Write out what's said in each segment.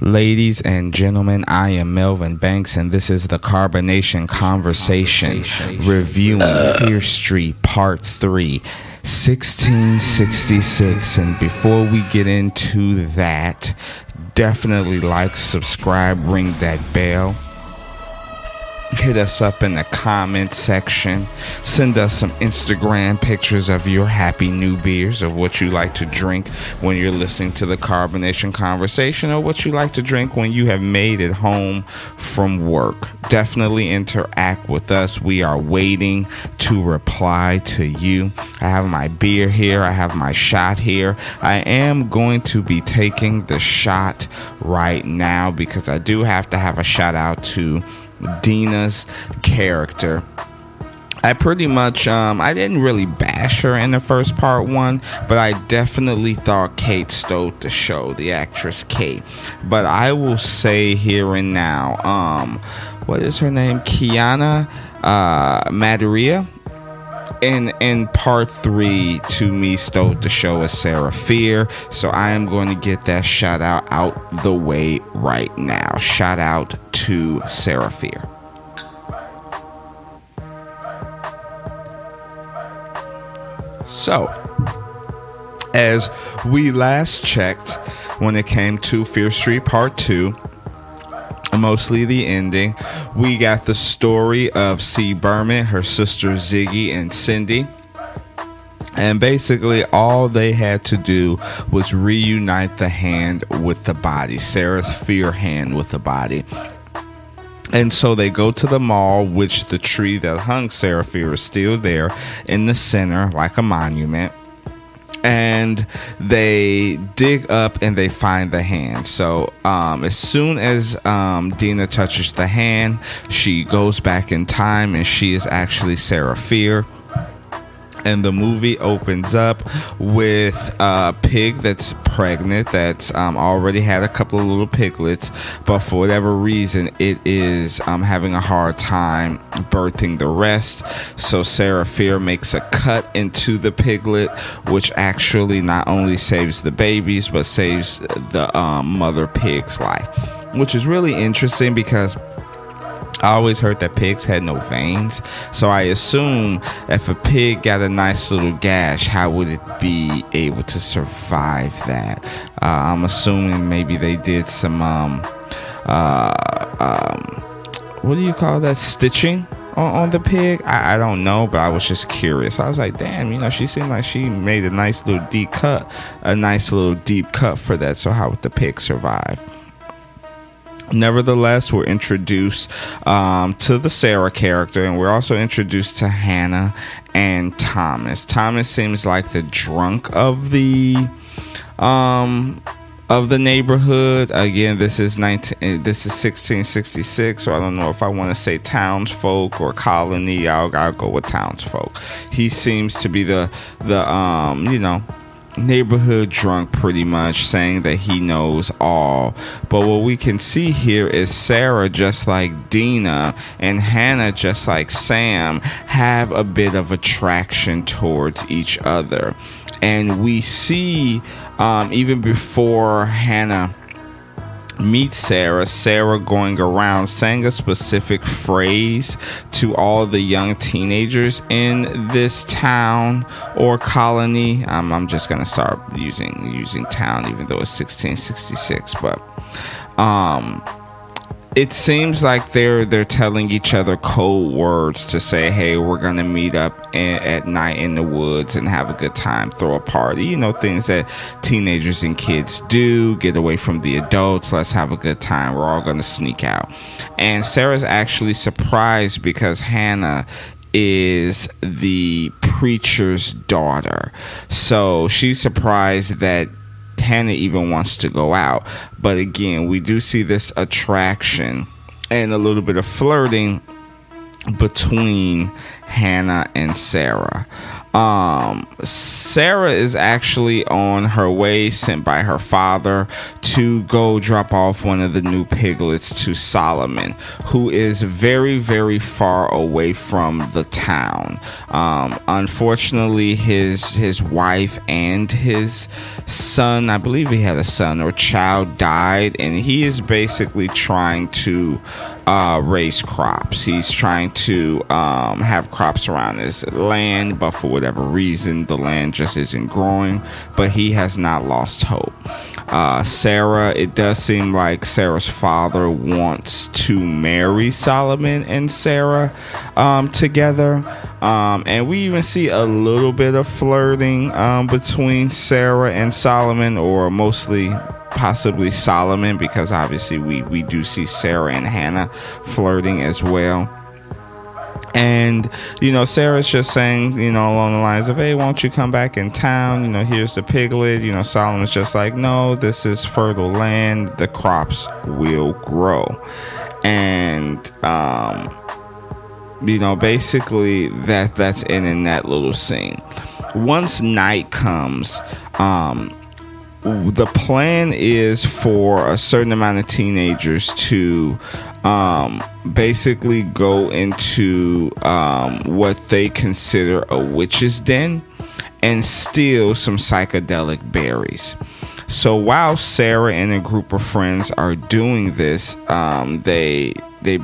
Ladies and gentlemen, I am Melvin Banks, and this is the Carbonation Conversation, reviewing Fear Street Part 3, 1666. And before we get into that, definitely like, subscribe, ring that bell. Hit us up in the comment section. Send us some Instagram pictures of your happy new beers, of what you like to drink when you're listening to the Carbonation Conversation, or what you like to drink when you have made it home from work. Definitely interact with us. We are waiting to reply to you. I have my beer here. I have my shot here. I am going to be taking the shot right now because I do have to have a shout out to Dina's character. I pretty much I didn't really bash her in the first part one, but I definitely thought Kate stole the show, the actress Kate. But I will say here and now, what is her name? Kiana Maduria. In part 3, to me, stole the show as Sarah Fear. So I am going to get that shout out the way right now. Shout out to Sarah Fear. So, as we last checked, when it came to Fear Street Part 2, mostly the ending, we got the story of C. Berman, her sister Ziggy, and Cindy. And basically all they had to do was reunite the hand with the body, Sarah's Fear hand with the body. And so they go to the mall, which the tree that hung Sarah Fear is still there in the center, like a monument. And they dig up and they find the hand. So as soon as Dina touches the hand, she goes back in time and she is actually Sarah Fear. And the movie opens up with a pig that's pregnant, that's already had a couple of little piglets, but for whatever reason, it is having a hard time birthing the rest. So Sarah Fear makes a cut into the piglet, which actually not only saves the babies, but saves the mother pig's life, which is really interesting because I always heard that pigs had no veins, so I assume if a pig got a nice little gash, how would it be able to survive that? I'm assuming maybe they did some, what do you call that, stitching on the pig? I don't know, but I was just curious. I was like, damn, she seemed like she made a nice little deep cut for that, so how would the pig survive? Nevertheless, we're introduced to the Sarah character, and we're also introduced to Hannah and Thomas. Thomas seems like the drunk of the neighborhood. Again, this is 1666, so I don't know if I want to say townsfolk or colony. I'll go with townsfolk. He seems to be the neighborhood drunk, pretty much, saying that he knows all. But what we can see here is Sarah, just like Dina, and Hannah, just like Sam, have a bit of attraction towards each other. And we see even before Hannah meet Sarah going around saying a specific phrase to all the young teenagers in this town or colony. I'm just gonna start using town, even though it's 1666. But it seems like they're telling each other code words to say, hey, we're gonna meet up at night in the woods and have a good time, throw a party, things that teenagers and kids do, get away from the adults, let's have a good time, we're all gonna sneak out. And Sarah's actually surprised because Hannah is the preacher's daughter, so she's surprised that Hannah even wants to go out. But again, we do see this attraction and a little bit of flirting between Hannah and Sarah. Sarah is actually on her way, sent by her father, to go drop off one of the new piglets to Solomon, who is very, very far away from the town. Unfortunately, his wife and his son, I believe he had a son or child, died, and he is basically trying to raise crops. He's trying to have crops around his land, but for whatever reason the land just isn't growing. But he has not lost hope. Sarah, it does seem like Sarah's father wants to marry Solomon and Sarah together, and we even see a little bit of flirting between Sarah and Solomon, or mostly possibly Solomon, because obviously we do see Sarah and Hannah flirting as well. And, Sarah's just saying, along the lines of, hey, won't you come back in town? Here's the piglet. Solomon's just like, no, this is fertile land. The crops will grow. And, basically that's in that little scene. Once night comes, the plan is for a certain amount of teenagers to basically go into what they consider a witch's den and steal some psychedelic berries. So while Sarah and a group of friends are doing this, they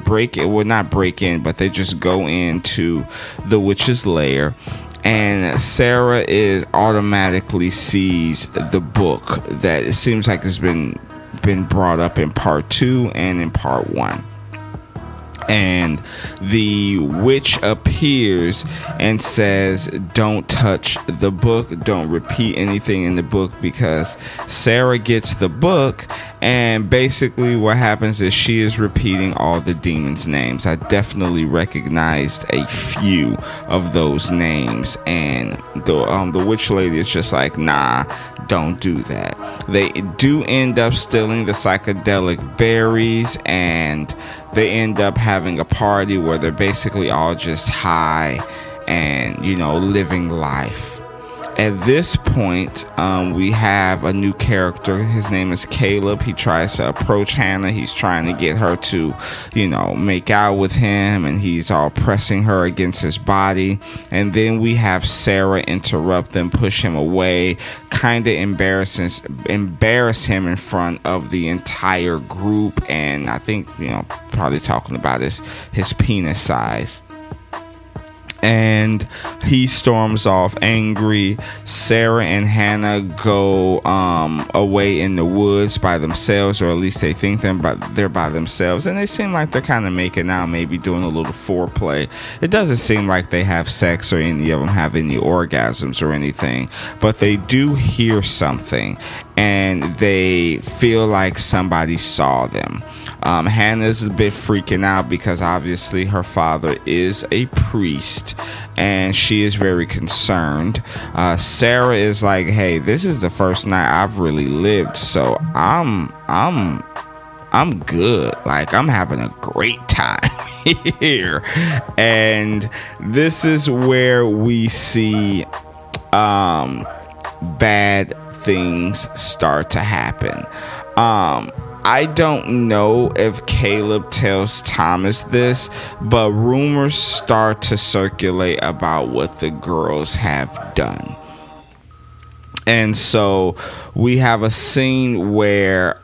break it. Well, not break in, but they just go into the witch's lair. And Sarah automatically sees the book that it seems like has been brought up in part 2 and in part 1. And the witch appears and says, don't touch the book, don't repeat anything in the book, because Sarah gets the book, and basically what happens is she is repeating all the demons' names. I definitely recognized a few of those names, and the witch lady is just like, nah, don't do that. They do end up stealing the psychedelic berries, and they end up having a party where they're basically all just high and, living life. At this point, we have a new character. His name is Caleb. He tries to approach Hannah. He's trying to get her to, make out with him, and he's all pressing her against his body. And then we have Sarah interrupt them, push him away, kind of embarrass him in front of the entire group. And I think, probably talking about his penis size. And he storms off angry. Sarah and Hannah go away in the woods by themselves, or at least they think they're by themselves, and they seem like they're kind of making out, maybe doing a little foreplay. It doesn't seem like they have sex or any of them have any orgasms or anything, but they do hear something, and they feel like somebody saw them. Hannah's a bit freaking out because obviously her father is a priest, and she is very concerned. Sarah is like, hey, this is the first night I've really lived, so I'm good. Like, I'm having a great time here. And this is where we see bad things start to happen. I don't know if Caleb tells Thomas this, but rumors start to circulate about what the girls have done. And so we have a scene where,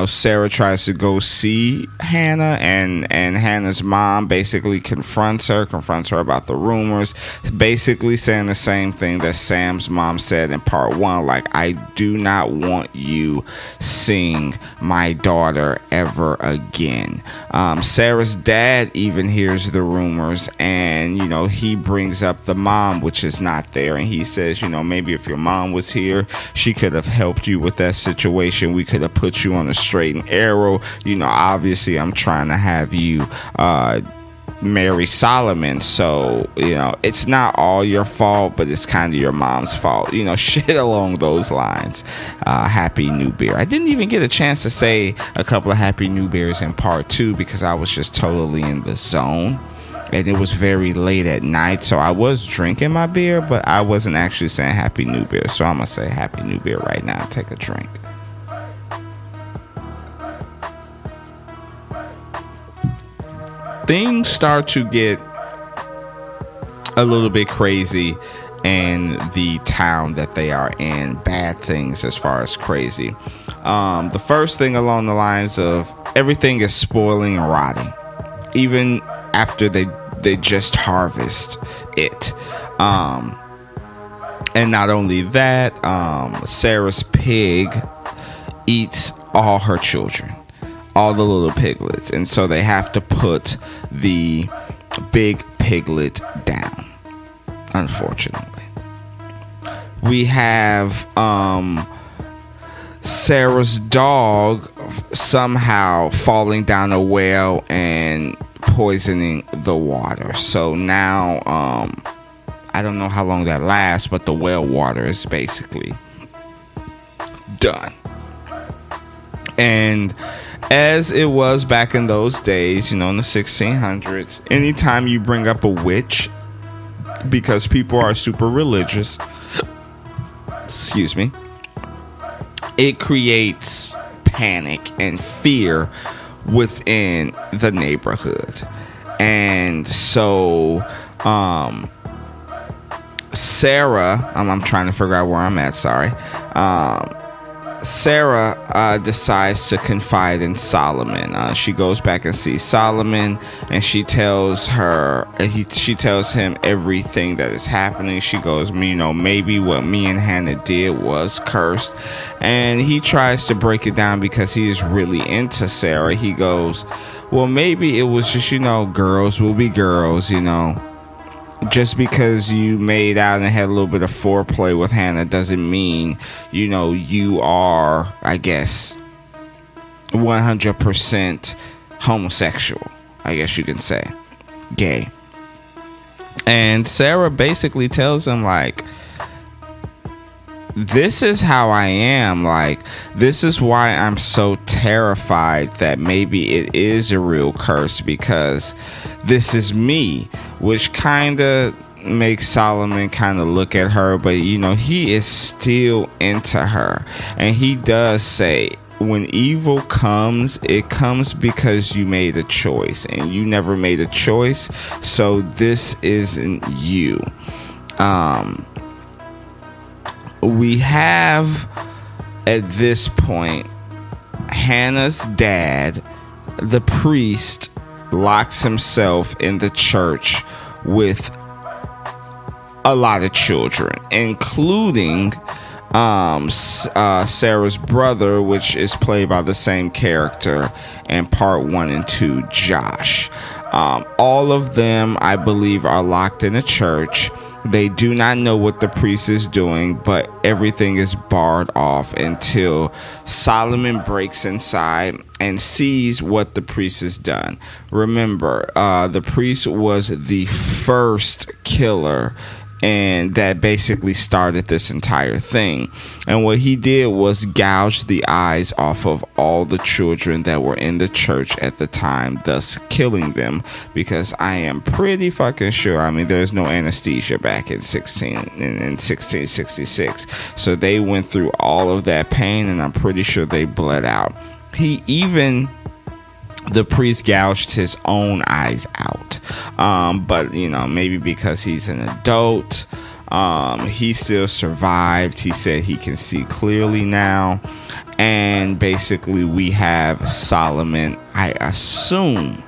Sarah tries to go see Hannah, and Hannah's mom basically confronts her about the rumors, basically saying the same thing that Sam's mom said in part 1, like, I do not want you seeing my daughter ever again. Sarah's dad even hears the rumors, and, he brings up the mom, which is not there, and he says, maybe if your mom was here, she could have helped you with that situation. We could have put you on a straight and narrow. Obviously I'm trying to have you marry Solomon, so it's not all your fault, but it's kind of your mom's fault, shit along those lines. Happy New Bear. I didn't even get a chance to say a couple of Happy New Bears in part 2 because I was just totally in the zone. and it was very late at night, so I was drinking my beer, but I wasn't actually saying Happy New Beer. So I'm gonna say Happy New Beer right now. Take a drink. Things start to get a little bit crazy in the town that they are in. Bad things as far as crazy. The first thing along the lines of everything is spoiling and rotting, even after they just harvest it. And not only that, Sarah's pig eats all her children, all the little piglets, and so they have to put the big piglet down, unfortunately. We have Sarah's dog somehow falling down a well and poisoning the water. So now I don't know how long that lasts, but the well water is basically done. And as it was back in those days, in the 1600s, anytime you bring up a witch, because people are super religious, excuse me, it creates panic and fear within the neighborhood. And so Sarah, I'm trying to figure out where I'm at, sorry. Sarah decides to confide in Solomon. She goes back and sees Solomon, and she tells him everything that is happening. She goes, maybe what me and Hannah did was cursed. And he tries to break it down because he is really into Sarah. He goes, well, maybe it was just, girls will be girls, Just because you made out and had a little bit of foreplay with Hannah doesn't mean, you are, I guess, 100% homosexual, I guess you can say, gay. And Sarah basically tells him, this is how I am. This is why I'm so terrified that maybe it is a real curse, because this is me, which kind of makes Solomon kind of look at her. But, he is still into her. And he does say, when evil comes, it comes because you made a choice, and you never made a choice. So this isn't you. We have, at this point, Hannah's dad, the priest, locks himself in the church with a lot of children, including Sarah's brother, which is played by the same character in part 1 and 2, Josh. All of them, I believe, are locked in a church. They do not know what the priest is doing, but everything is barred off until Solomon breaks inside and sees what the priest has done. Remember, the priest was the first killer, and that basically started this entire thing. And what he did was gouge the eyes off of all the children that were in the church at the time, thus killing them, because I am pretty fucking sure, there's no anesthesia back in 1666. So they went through all of that pain, and I'm pretty sure they bled out. The priest gouged his own eyes out. But, maybe because he's an adult, he still survived. He said he can see clearly now. And basically we have Solomon, I assume,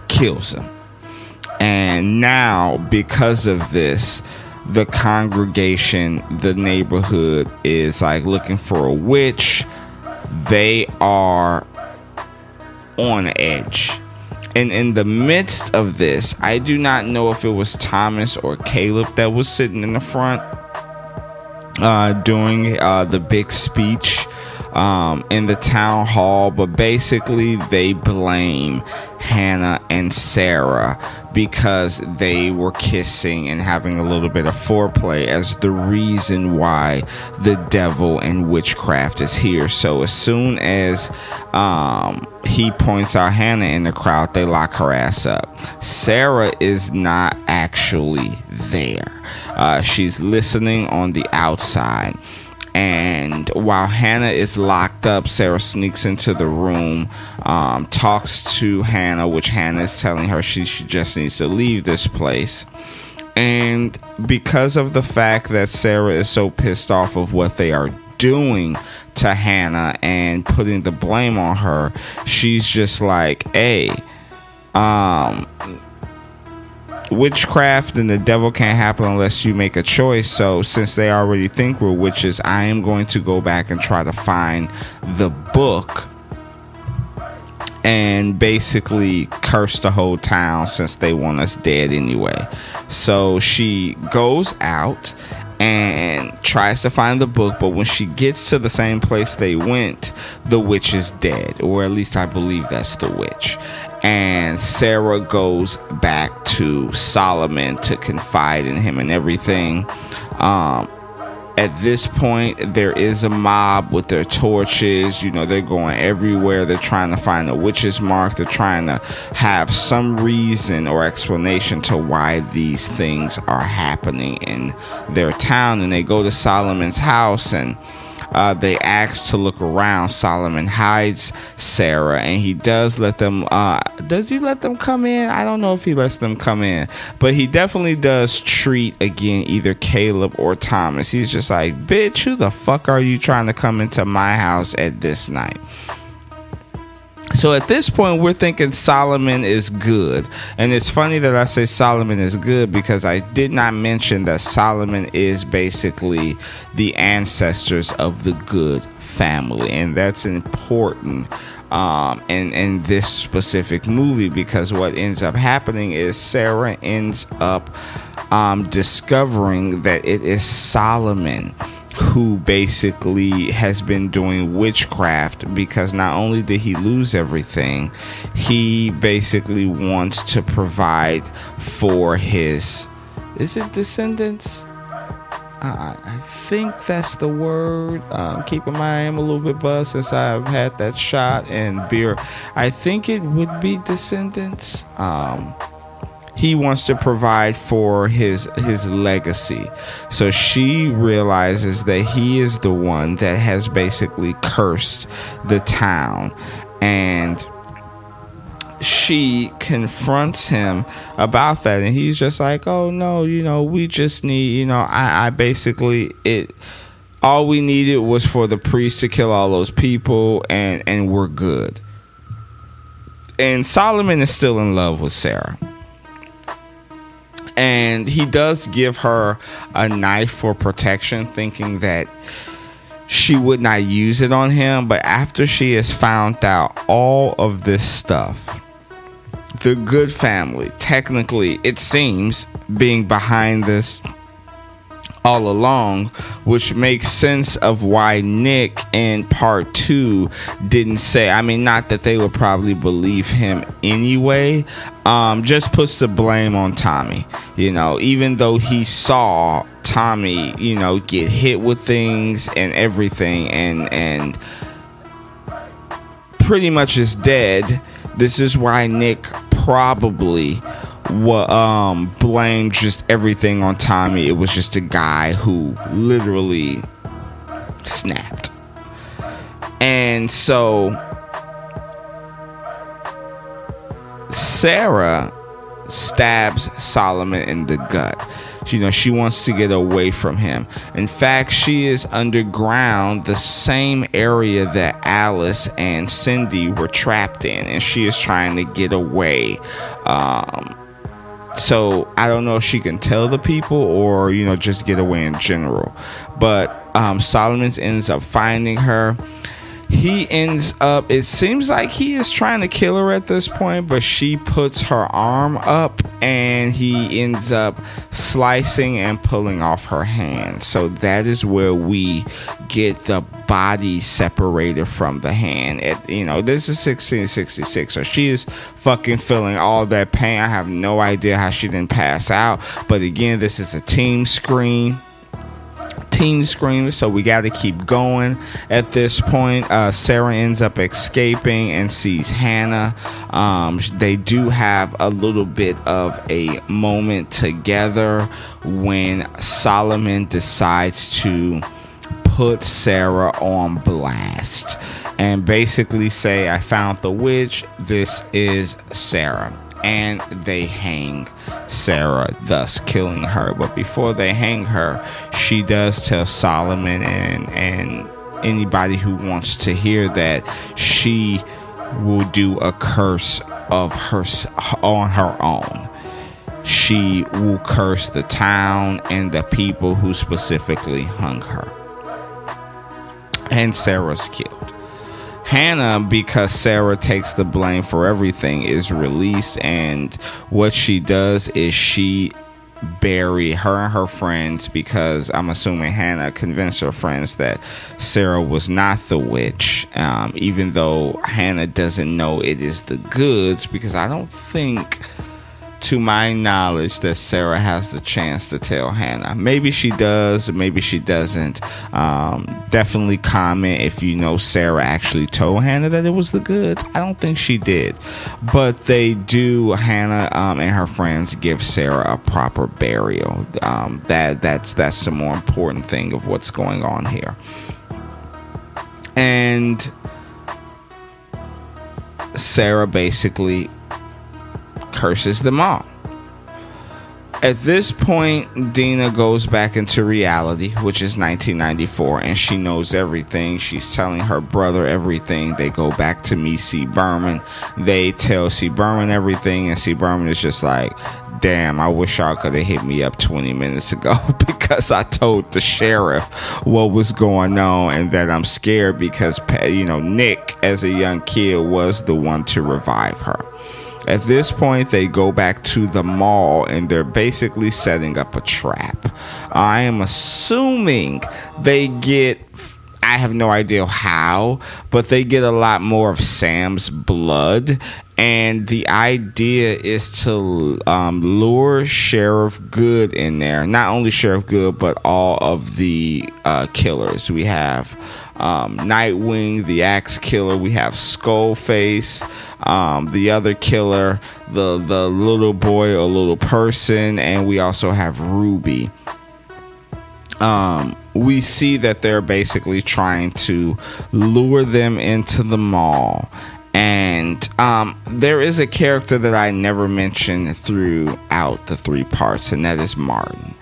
kills him. And now, because of this, the congregation, the neighborhood is looking for a witch. They are on edge. And in the midst of this, I do not know if it was Thomas or Caleb that was sitting in the front doing the big speech. in the town hall, but basically they blame Hannah and Sarah because they were kissing and having a little bit of foreplay as the reason why the devil and witchcraft is here. So as soon as he points out Hannah in the crowd, they lock her ass up. Sarah is not actually there. She's listening on the outside. And while Hannah is locked up, Sarah sneaks into the room, talks to Hannah, which Hannah is telling her she just needs to leave this place. And because of the fact that Sarah is so pissed off of what they are doing to Hannah and putting the blame on her, she's just like, hey, witchcraft and the devil can't happen unless you make a choice. So since they already think we're witches, I am going to go back and try to find the book and basically curse the whole town since they want us dead anyway. So she goes out and tries to find the book, but when she gets to the same place they went, the witch is dead, or at least I believe that's the witch. And Sarah goes back to Solomon to confide in him and everything. At this point, there is a mob with their torches. You know, they're going everywhere. They're trying to find a witch's mark. They're trying to have some reason or explanation to why these things are happening in their town. And they go to Solomon's house and they ask to look around. Solomon hides Sarah, and he does let them. Does he let them come in? I don't know if he lets them come in, but he definitely does treat again either Caleb or Thomas. He's just like, bitch, who the fuck are you trying to come into my house at this night? So at this point, we're thinking Solomon is good. And it's funny that I say Solomon is good because I did not mention that Solomon is basically the ancestors of the good family. And that's important in this specific movie, because what ends up happening is Sarah ends up discovering that it is Solomon who basically has been doing witchcraft, because not only did he lose everything, he basically wants to provide for his, is it descendants? I think that's the word. Keep in mind, I'm a little bit buzzed since I've had that shot and beer. I think it would be descendants. He wants to provide for his legacy. So she realizes that he is the one that has basically cursed the town. And she confronts him about that. And he's just like, oh, no, we just need, I basically, all we needed was for the priest to kill all those people and we're good. And Solomon is still in love with Sarah. And he does give her a knife for protection, thinking that she would not use it on him. But after she has found out all of this stuff, the good family, technically, it seems, being behind this all along, which makes sense of why Nick in part 2 didn't say, I mean, not that they would probably believe him anyway, just puts the blame on Tommy, even though he saw Tommy, get hit with things and everything and pretty much is dead. This is why Nick probably blamed just everything on Tommy. It was just a guy who literally snapped. And so Sarah stabs Solomon in the gut. She wants to get away from him. In fact, she is underground, the same area that Alice and Cindy were trapped in, and she is trying to get away. So I don't know if she can tell the people or, just get away in general. But Solomon ends up finding her. he ends up, it seems like he is trying to kill her at this point, but she puts her arm up and he ends up slicing and pulling off her hand. So that is where we get the body separated from the hand. This is 1666, so she is fucking feeling all that pain. I have no idea how she didn't pass out, but again, this is a team scream, so we got to keep going. At this point, Sarah ends up escaping and sees Hannah. They do have a little bit of a moment together when Solomon decides to put Sarah on blast and basically say, I found the witch, this is Sarah. And they hang Sarah, thus killing her. But before they hang her, she does tell Solomon and anybody who wants to hear that she will do a curse of her on her own. She will curse the town and the people who specifically hung her. And Sarah's killed. Hannah, because Sarah takes the blame for everything, is released, and what she does is she bury her and her friends, because I'm assuming Hannah convinced her friends that Sarah was not the witch, even though Hannah doesn't know it is the goods, because I don't think, to my knowledge, that Sarah has the chance to tell Hannah. Maybe she does, maybe she doesn't. Definitely comment if you know Sarah actually told Hannah that it was the goods. I don't think she did, but they do. Hannah and her friends give Sarah a proper burial. That's the more important thing of what's going on here. And Sarah basically curses them all. At this point, Dina goes back into reality, which is 1994, and she knows everything. She's telling her brother everything. They go back to meet C. Berman. They tell C. Berman everything, and C. Berman is just like, damn, I wish y'all could have hit me up 20 minutes ago, because I told the sheriff what was going on and that I'm scared because, Nick, as a young kid, was the one to revive her. At this point, they go back to the mall and they're basically setting up a trap. I am assuming they get, I have no idea how, but they get a lot more of Sam's blood. And the idea is to lure Sheriff Good in there. Not only Sheriff Good, but all of the killers. We have Nightwing, the Axe Killer. We have Skullface, the other killer, the little boy or little person, and we also have Ruby. We see that they're basically trying to lure them into the mall. And there is a character that I never mentioned throughout the 3 parts, and that is Martin.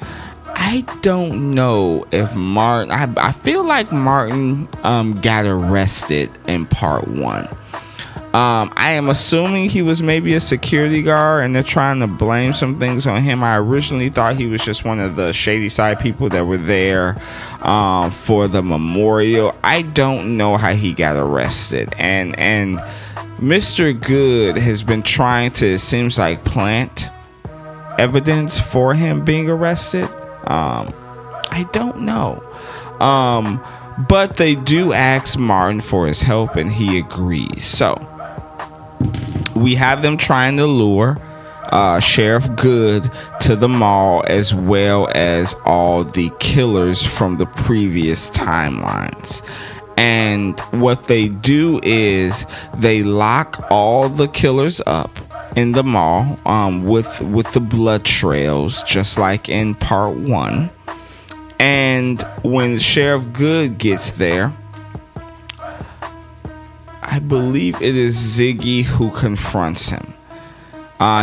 I don't know if Martin, I feel like Martin got arrested in part 1. I am assuming he was maybe a security guard and they're trying to blame some things on him. I originally thought he was just one of the shady side people that were there for the memorial. I don't know how he got arrested. And Mr. Good has been trying to, it seems like, plant evidence for him being arrested. I don't know. But they do ask Martin for his help and he agrees. So we have them trying to lure Sheriff Good to the mall, as well as all the killers from the previous timelines. And what they do is they lock all the killers up in the mall with the blood trails, just like in part 1. And when Sheriff Good gets there, I believe it is Ziggy who confronts him.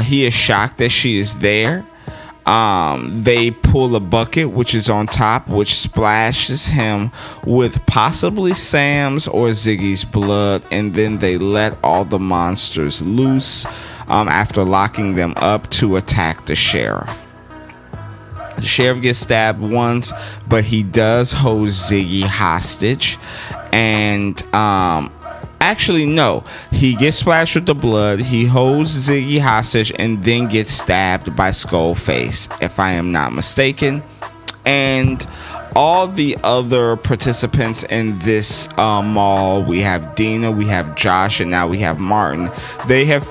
He is shocked that she is there. They pull a bucket which is on top, which splashes him with possibly Sam's or Ziggy's blood, and then they let all the monsters loose after locking them up to attack the sheriff. The sheriff gets stabbed once, but he does hold Ziggy hostage. And actually, no. He gets splashed with the blood. He holds Ziggy hostage and then gets stabbed by Skullface, if I am not mistaken. And all the other participants in this mall, we have Dina, we have Josh, and now we have Martin. They have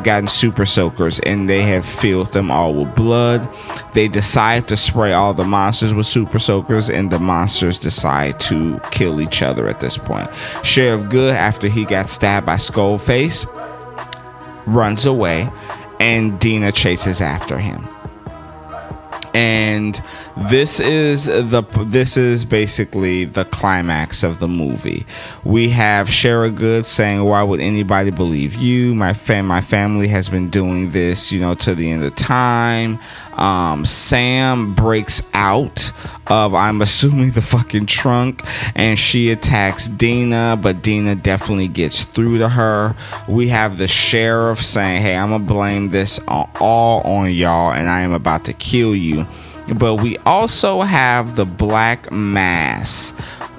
gotten super soakers, and they have filled them all with blood. They decide to spray all the monsters with super soakers, and the monsters decide to kill each other at this point. Sheriff Good, after he got stabbed by Skullface, runs away, and Dina chases after him. And this is basically the climax of the movie. We have Sheriff Good saying, "Why would anybody believe you? My family has been doing this, to the end of time." Sam breaks out of, I'm assuming, the fucking trunk, and she attacks Dina, but Dina definitely gets through to her. We have the sheriff saying, "Hey, I'm gonna blame this all on y'all, and I am about to kill you." But we also have the Black Mass,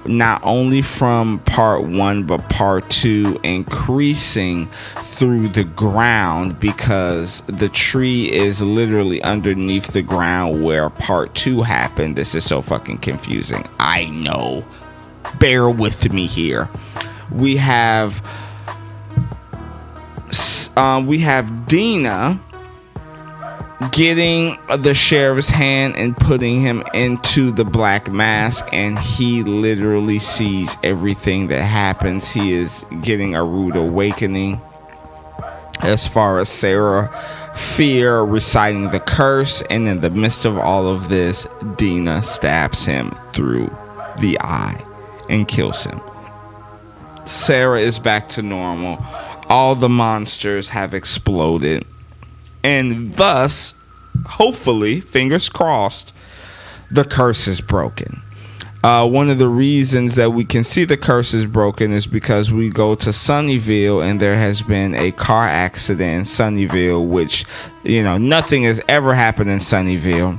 not only from part 1 but part 2, increasing through the ground, because the tree is literally underneath the ground where part 2 happened. This is so fucking confusing, I know. Bear with me here. We have Dina getting the sheriff's hand and putting him into the Black Mask, and he literally sees everything that happens. He is getting a rude awakening as far as Sarah Fear reciting the curse, and in the midst of all of this, Dina stabs him through the eye and kills him. Sarah is back to normal. All the monsters have exploded, and thus, hopefully, fingers crossed, the curse is broken. One of the reasons that we can see the curse is broken is because we go to Sunnyvale, and there has been a car accident in Sunnyvale, which, nothing has ever happened in Sunnyvale.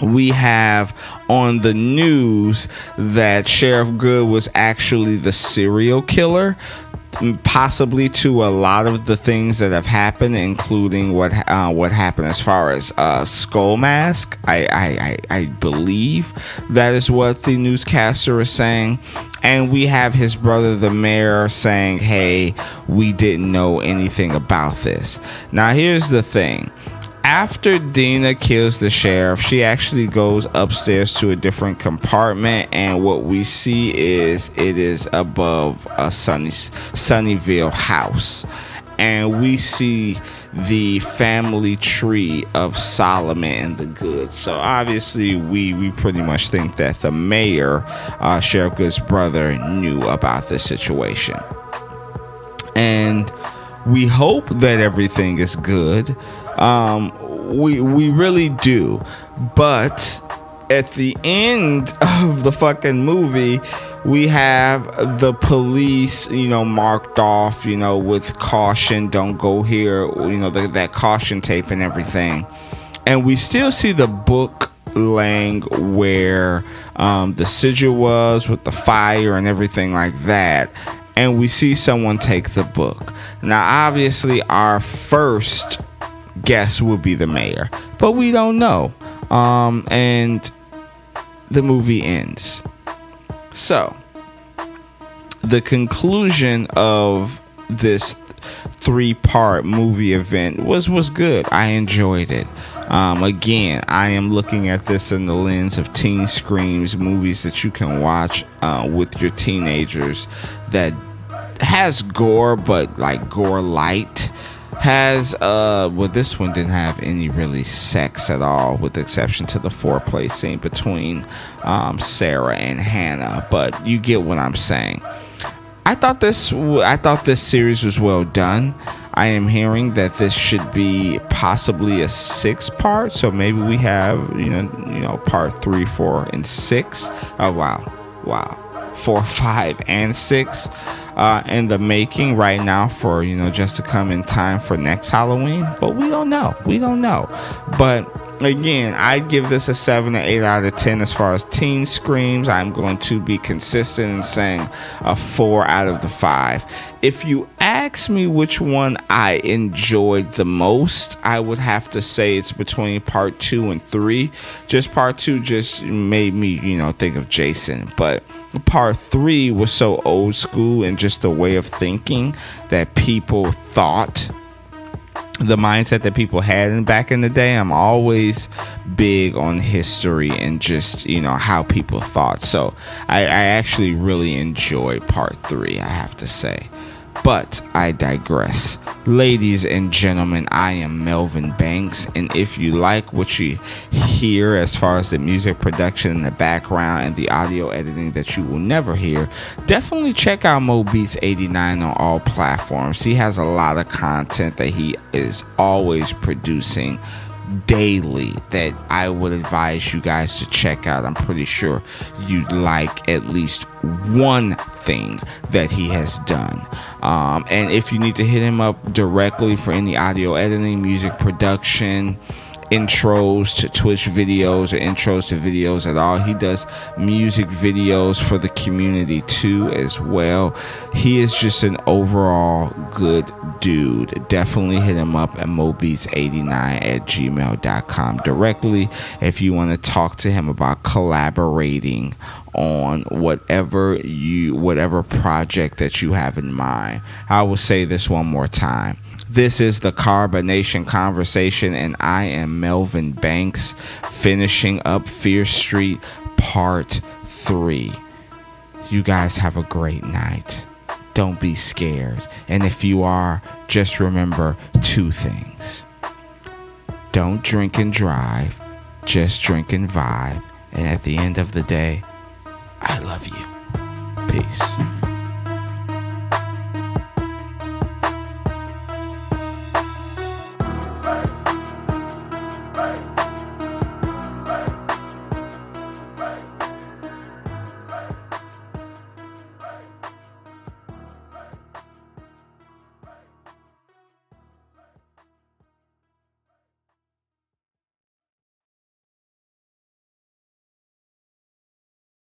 We have on the news that Sheriff Good was actually the serial killer, possibly to a lot of the things that have happened, including what happened as far as Skull Mask. I believe that is what the newscaster is saying. And we have his brother, the mayor, saying, "Hey, we didn't know anything about this." Now, here's the thing. After Dina kills the sheriff, she actually goes upstairs to a different compartment, and what we see is it is above a Sunnyvale house, and we see the family tree of Solomon and the Good. So obviously we pretty much think that the mayor, Sheriff Good's brother, knew about this situation, and we hope that everything is good. We really do, but at the end of the fucking movie, we have the police, marked off, with caution, don't go here, that caution tape and everything, and we still see the book laying where the sigil was with the fire and everything like that, and we see someone take the book. Now, obviously, our first guess would be the mayor, but we don't know. And the movie ends. So, the conclusion of this 3-part movie event was good. I enjoyed it. Again, I am looking at this in the lens of teen screams, movies that you can watch with your teenagers, that has gore, but like gore light. Has this one didn't have any really sex at all, with the exception to the foreplay scene between Sarah and Hannah, but you get what I'm saying. I thought this series was well done. I am hearing that this should be possibly a 6-part, so maybe we have part 3, 4, and 6. Oh wow, 4, 5, and 6 in the making right now, for just to come in time for next Halloween. But we don't know. But Again, I'd give this a 7 or 8 out of 10 as far as teen screams. I'm going to be consistent in saying a 4 out of the 5. If you ask me which one I enjoyed the most, I would have to say it's between part 2 and 3. Just part 2 just made me, think of Jason. But part 3 was so old school and just the way of thinking that people thought, the mindset that people had back in the day. I'm always big on history and just, how people thought. So I actually really enjoyed part 3, I have to say. But I digress. Ladies and gentlemen, I am Melvin Banks, and if you like what you hear as far as the music production in the background and the audio editing that you will never hear, definitely check out MoBeats89 on all platforms. He has a lot of content that he is always producing daily that I would advise you guys to check out. I'm pretty sure you'd like at least one thing that he has done. And if you need to hit him up directly for any audio editing, music production, intros to Twitch videos or intros to videos at all, he does music videos for the community too as well. He is just an overall good dude. Definitely hit him up at mobeats89@gmail.com directly if you want to talk to him about collaborating on whatever project that you have in mind. I will say this one more time. This is the Carbonation Conversation, and I am Melvin Banks, finishing up Fear Street Part 3. You guys have a great night. Don't be scared. And if you are, just remember 2 things. Don't drink and drive. Just drink and vibe. And at the end of the day, I love you. Peace.